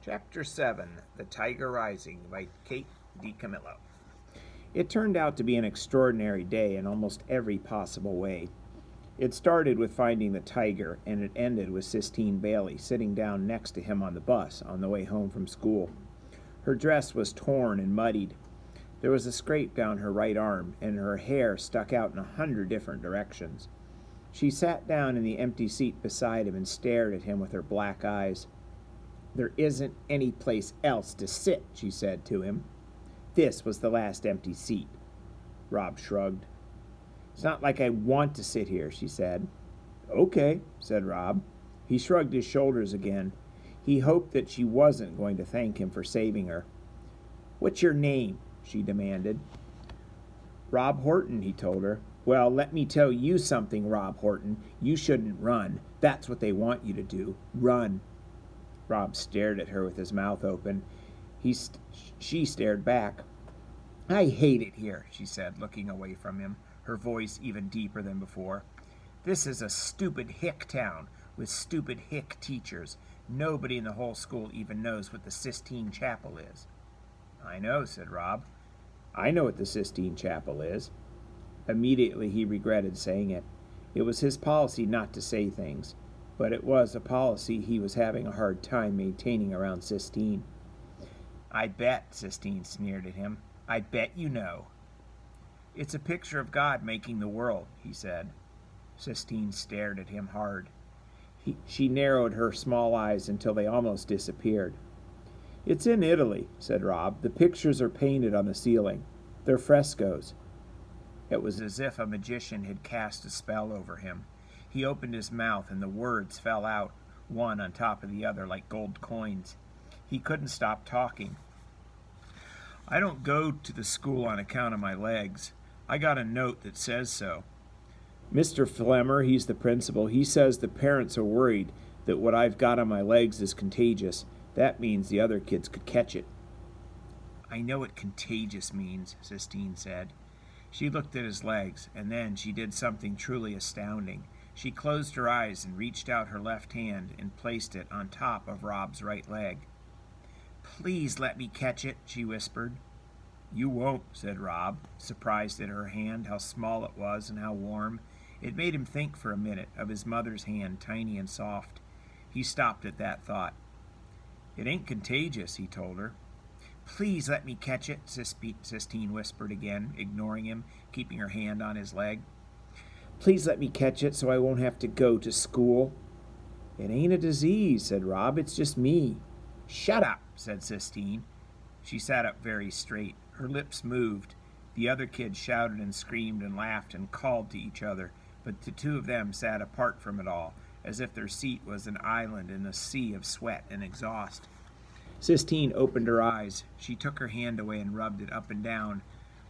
Chapter 7 The Tiger Rising by Kate DiCamillo. It turned out to be an extraordinary day in almost every possible way. It started with finding the tiger, and it ended with Sistine Bailey sitting down next to him on the bus on the way home from school. Her dress was torn and muddied. There was a scrape down her right arm, and her hair stuck out in 100 different directions. She sat down in the empty seat beside him and stared at him with her black eyes. "There isn't any place else to sit," she said to him. This was the last empty seat. Rob shrugged. "It's not like I want to sit here," she said. "Okay," said Rob. He shrugged his shoulders again. He hoped that she wasn't going to thank him for saving her. "What's your name?" she demanded. "Rob Horton," he told her. "Well, let me tell you something, Rob Horton. You shouldn't run. That's what they want you to do. Run." Rob stared at her with his mouth open. She stared back. "I hate it here," she said, looking away from him, her voice even deeper than before. "This is a stupid hick town with stupid hick teachers. Nobody in the whole school even knows what the Sistine Chapel is." "I know," said Rob. "I know what the Sistine Chapel is." Immediately he regretted saying it. It was his policy not to say things, but it was a policy he was having a hard time maintaining around Sistine. "I bet," Sistine sneered at him. "I bet you know." "It's a picture of God making the world," he said. Sistine stared at him hard. She narrowed her small eyes until they almost disappeared. "It's in Italy," said Rob. "The pictures are painted on the ceiling. They're frescoes." It was as if a magician had cast a spell over him. He opened his mouth and the words fell out, one on top of the other like gold coins. He couldn't stop talking. "I don't go to the school on account of my legs. I got a note that says so. Mr. Flemmer, he's the principal, he says the parents are worried that what I've got on my legs is contagious. That means the other kids could catch it." "I know what contagious means," Sistine said. She looked at his legs, and then she did something truly astounding. She closed her eyes and reached out her left hand and placed it on top of Rob's right leg. "Please let me catch it," she whispered. "You won't," said Rob, surprised at her hand, how small it was and how warm. It made him think for a minute of his mother's hand, tiny and soft. He stopped at that thought. "It ain't contagious," he told her. "Please let me catch it," Sistine whispered again, ignoring him, keeping her hand on his leg. "Please let me catch it so I won't have to go to school." "It ain't a disease," said Rob. "It's just me." "Shut up," said Sistine. She sat up very straight. Her lips moved. The other kids shouted and screamed and laughed and called to each other, but the two of them sat apart from it all, as if their seat was an island in a sea of sweat and exhaust. Sistine opened her eyes. She took her hand away and rubbed it up and down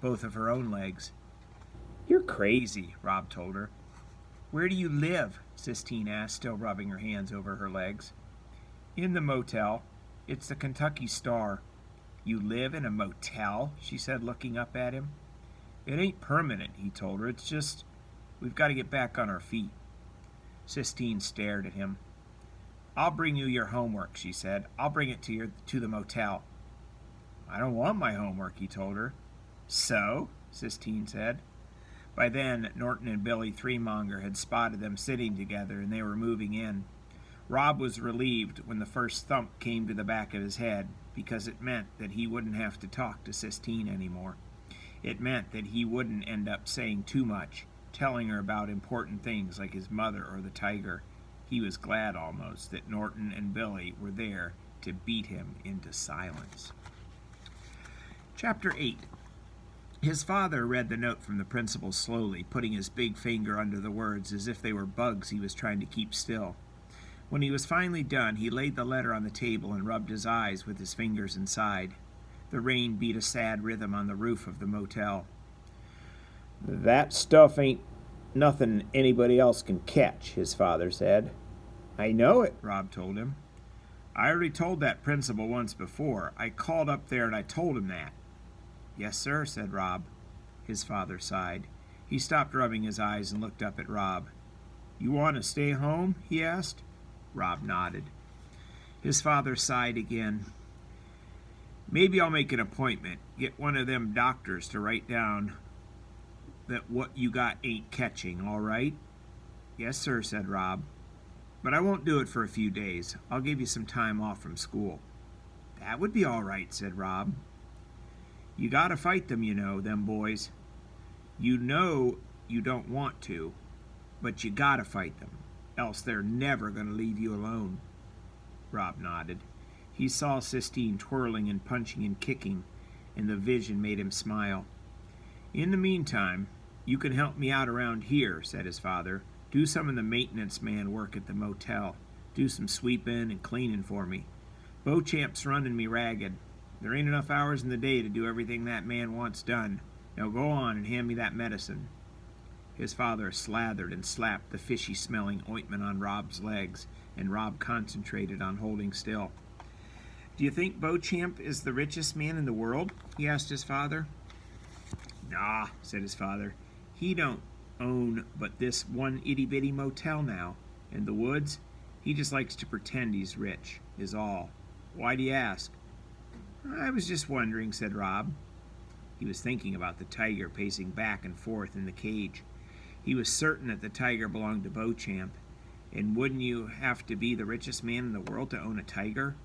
both of her own legs. "You're crazy," Rob told her. "Where do you live?" Sistine asked, still rubbing her hands over her legs. "In the motel. It's the Kentucky Star." "You live in a motel?" she said, looking up at him. "It ain't permanent," he told her. "It's just, we've got to get back on our feet." Sistine stared at him. "I'll bring you your homework," she said. "I'll bring it to the motel." "I don't want my homework," he told her. "So?" Sistine said. By then, Norton and Billy Threemonger had spotted them sitting together, and they were moving in. Rob was relieved when the first thump came to the back of his head, because it meant that he wouldn't have to talk to Sistine anymore. It meant that he wouldn't end up saying too much, telling her about important things like his mother or the tiger. He was glad almost that Norton and Billy were there to beat him into silence. Chapter 8. His father read the note from the principal slowly, putting his big finger under the words as if they were bugs he was trying to keep still. When he was finally done, he laid the letter on the table and rubbed his eyes with his fingers inside. The rain beat a sad rhythm on the roof of the motel. "That stuff ain't nothing anybody else can catch," his father said. "I know it," Rob told him. "I already told that principal once before. I called up there and I told him that." "Yes, sir," said Rob. His father sighed. He stopped rubbing his eyes and looked up at Rob. "You want to stay home?" he asked. Rob nodded. His father sighed again. Maybe I'll make an appointment. Get one of them doctors to write down that what you got ain't catching, all right? Yes, sir, said Rob. But I won't do it for a few days. I'll give you some time off from school. That would be all right, said Rob. You gotta fight them, you know, them boys. You know you don't want to, but you gotta fight them, else they're never gonna leave you alone. Rob nodded. He saw Sistine twirling and punching and kicking, and the vision made him smile. In the meantime, you can help me out around here, said his father. Do some of the maintenance man work at the motel. Do some sweeping and cleaning for me. Beauchamp's running me ragged. There ain't enough hours in the day to do everything that man wants done. Now go on and hand me that medicine. His father slathered and slapped the fishy-smelling ointment on Rob's legs, and Rob concentrated on holding still. Do you think Beauchamp is the richest man in the world? He asked his father. Nah, said his father. He don't own but this one itty-bitty motel now. In the woods, he just likes to pretend he's rich, is all. Why do you ask? I was just wondering, said Rob. He was thinking about the tiger pacing back and forth in the cage. He was certain that the tiger belonged to Beauchamp. And wouldn't you have to be the richest man in the world to own a tiger?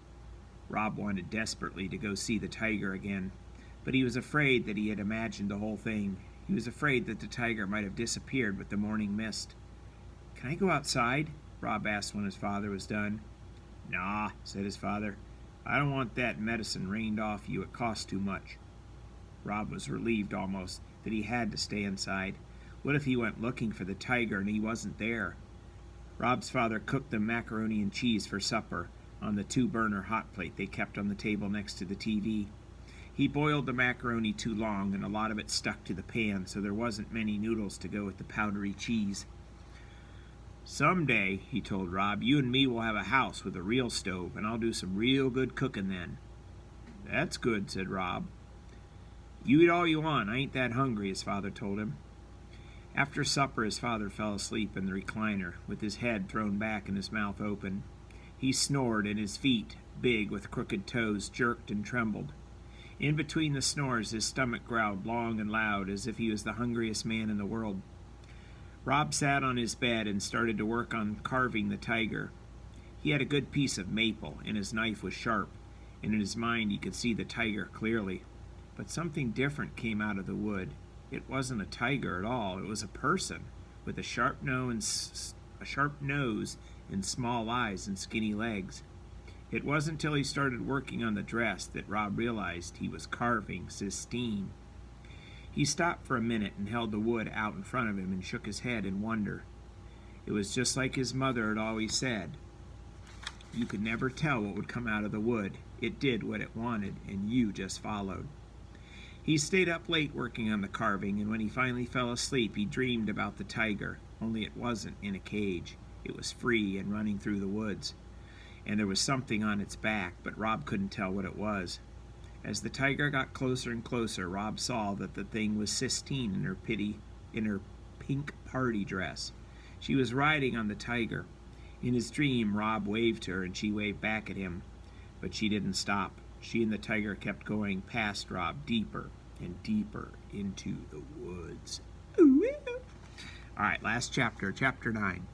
Rob wanted desperately to go see the tiger again, but he was afraid that he had imagined the whole thing. He was afraid that the tiger might have disappeared with the morning mist. Can I go outside? Rob asked when his father was done. Nah, said his father. I don't want that medicine rained off you. It costs too much. Rob was relieved almost that he had to stay inside. What if he went looking for the tiger and he wasn't there? Rob's father cooked them macaroni and cheese for supper on the 2-burner hot plate they kept on the table next to the TV. He boiled the macaroni too long, and a lot of it stuck to the pan, so there wasn't many noodles to go with the powdery cheese. Someday, he told Rob, you and me will have a house with a real stove, and I'll do some real good cooking then. That's good, said Rob. You eat all you want. I ain't that hungry, his father told him. After supper, his father fell asleep in the recliner, with his head thrown back and his mouth open. He snored, and his feet, big with crooked toes, jerked and trembled. In between the snores, his stomach growled long and loud, as if he was the hungriest man in the world. Rob sat on his bed and started to work on carving the tiger. He had a good piece of maple, and his knife was sharp, and in his mind he could see the tiger clearly. But something different came out of the wood. It wasn't a tiger at all. It was a person, with a sharp nose and small eyes and skinny legs. It wasn't until he started working on the dress that Rob realized he was carving Sistine. He stopped for a minute and held the wood out in front of him and shook his head in wonder. It was just like his mother had always said. You could never tell what would come out of the wood. It did what it wanted, and you just followed. He stayed up late working on the carving, and when he finally fell asleep, he dreamed about the tiger, only it wasn't in a cage. It was free and running through the woods. And there was something on its back, but Rob couldn't tell what it was. As the tiger got closer and closer, Rob saw that the thing was Sistine in her pink party dress. She was riding on the tiger. In his dream, Rob waved to her, and she waved back at him. But she didn't stop. She and the tiger kept going past Rob, deeper and deeper into the woods. Ooh. All right, last chapter, chapter 9.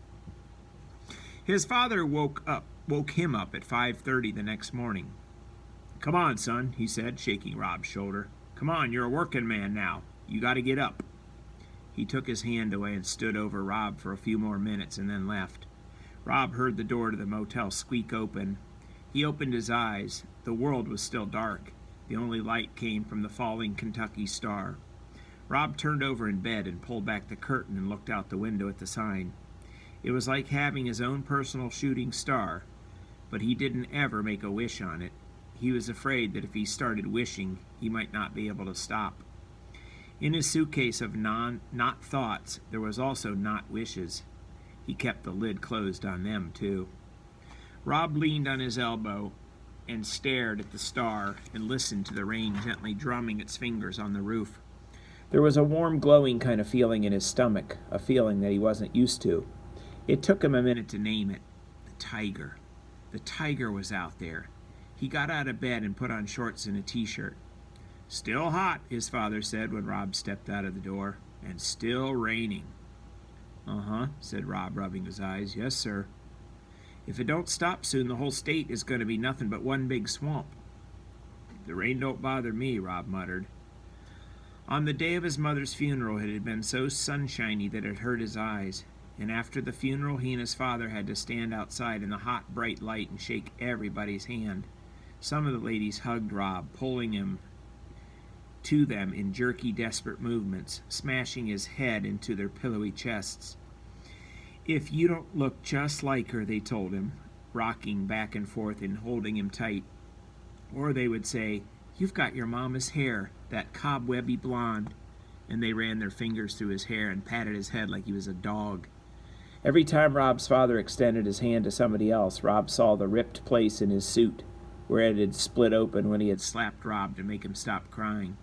His father woke him up at 5:30 the next morning. Come on, son, he said, shaking Rob's shoulder. Come on, you're a working man now. You got to get up. He took his hand away and stood over Rob for a few more minutes and then left. Rob heard the door to the motel squeak open. He opened his eyes. The world was still dark. The only light came from the falling Kentucky star. Rob turned over in bed and pulled back the curtain and looked out the window at the sign. It was like having his own personal shooting star, but he didn't ever make a wish on it. He was afraid that if he started wishing, he might not be able to stop. In his suitcase of not thoughts, there was also not wishes. He kept the lid closed on them, too. Rob leaned on his elbow and stared at the star and listened to the rain gently drumming its fingers on the roof. There was a warm, glowing kind of feeling in his stomach, a feeling that he wasn't used to. It took him a minute to name it. The tiger. The tiger was out there. He got out of bed and put on shorts and a t-shirt. "Still hot," his father said when Rob stepped out of the door, "and still raining." "Uh-huh," said Rob, rubbing his eyes. "Yes, sir." "If it don't stop soon, the whole state is going to be nothing but one big swamp." "The rain don't bother me," Rob muttered. On the day of his mother's funeral, it had been so sunshiny that it hurt his eyes, and after the funeral, he and his father had to stand outside in the hot, bright light and shake everybody's hand. Some of the ladies hugged Rob, pulling him to them in jerky, desperate movements, smashing his head into their pillowy chests. "If you don't look just like her," they told him, rocking back and forth and holding him tight. Or they would say, "You've got your mama's hair, that cobwebby blonde." And they ran their fingers through his hair and patted his head like he was a dog. Every time Rob's father extended his hand to somebody else, Rob saw the ripped place in his suit, where it had split open when he had slapped Rob to make him stop crying.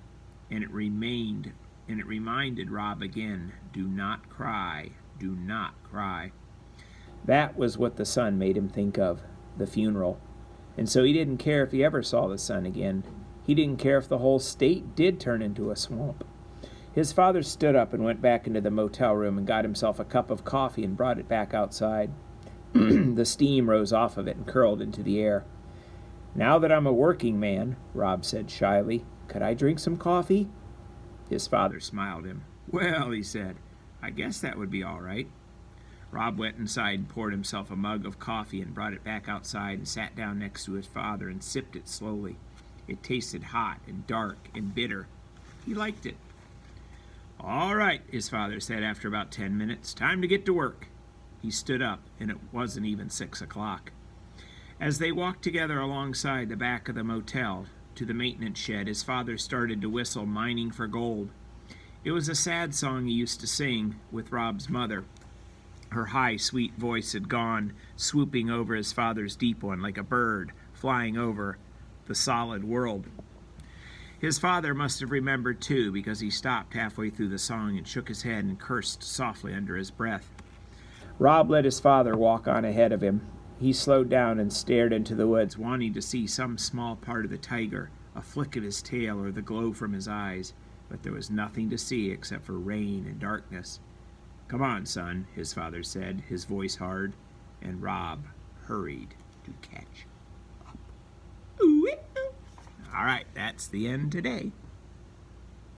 And it reminded Rob again, "Do not cry, do not cry." That was what the sun made him think of, the funeral. And so he didn't care if he ever saw the sun again. He didn't care if the whole state did turn into a swamp. His father stood up and went back into the motel room and got himself a cup of coffee and brought it back outside. The steam rose off of it and curled into the air. "Now that I'm a working man," Rob said shyly, "could I drink some coffee?" His father smiled at him. "Well," he said, "I guess that would be all right." Rob went inside and poured himself a mug of coffee and brought it back outside and sat down next to his father and sipped it slowly. It tasted hot and dark and bitter. He liked it. "All right," his father said after about 10 minutes. "Time to get to work." He stood up, and it wasn't even 6 o'clock. As they walked together alongside the back of the motel to the maintenance shed, his father started to whistle "Mining for Gold." It was a sad song he used to sing with Rob's mother. Her high, sweet voice had gone, swooping over his father's deep one like a bird flying over the solid world. His father must have remembered too, because he stopped halfway through the song and shook his head and cursed softly under his breath. Rob let his father walk on ahead of him. He slowed down and stared into the woods, wanting to see some small part of the tiger, a flick of his tail or the glow from his eyes, but there was nothing to see except for rain and darkness. "Come on, son," his father said, his voice hard, and Rob hurried to catch up. All right, that's the end today.